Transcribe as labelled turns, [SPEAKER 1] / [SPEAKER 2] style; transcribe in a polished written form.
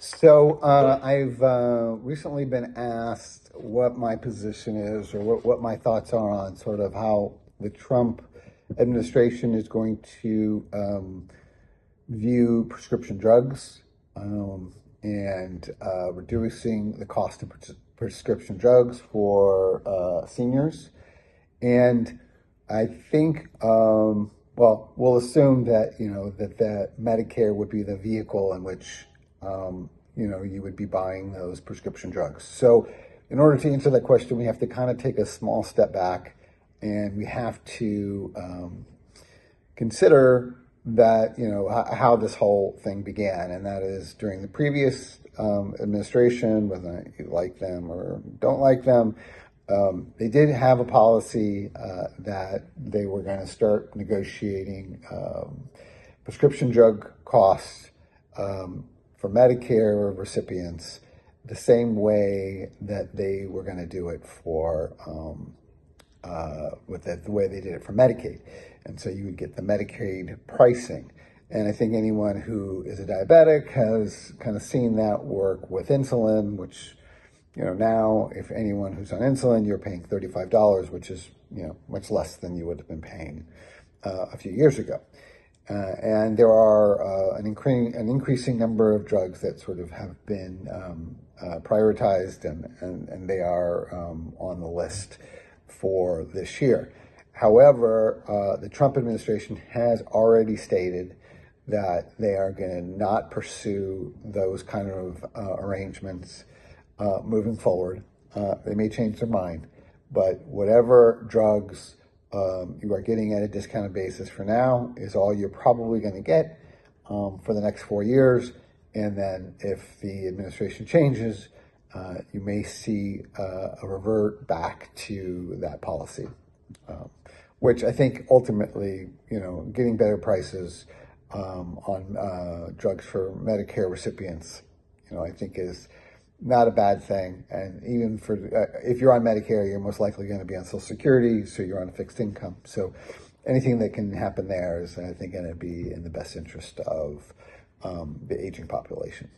[SPEAKER 1] I've recently been asked what my position is or what my thoughts are on sort of how the Trump administration is going to view prescription drugs and reducing the cost of prescription drugs for seniors. And I think, we'll assume that, that Medicare would be the vehicle in which, you would be buying those prescription drugs. So in order to answer that question, we have to kind of take a small step back and we have to consider that, how this whole thing began. And that is during the previous administration, whether you like them or don't like them, they did have a policy that they were going to start negotiating prescription drug costs for Medicare recipients the same way that they were going to do it for the way they did it for Medicaid. And so you would get the Medicaid pricing. And I think anyone who is a diabetic has kind of seen that work with insulin, which now if anyone who's on insulin, you're paying $35, which is, much less than you would have been paying a few years ago. And there are an increasing number of drugs that sort of have been prioritized and they are on the list for this year. However, the Trump administration has already stated that they are going to not pursue those kind of arrangements moving forward. They may change their mind, but whatever drugs you are getting at a discounted basis for now is all you're probably going to get for the next 4 years. And then if the administration changes, you may see a revert back to that policy, which I think ultimately, getting better prices on drugs for Medicare recipients, I think is not a bad thing. And even for if you're on Medicare, you're most likely going to be on Social Security, so you're on a fixed income. So anything that can happen there is, I think, going to be in the best interest of the aging population.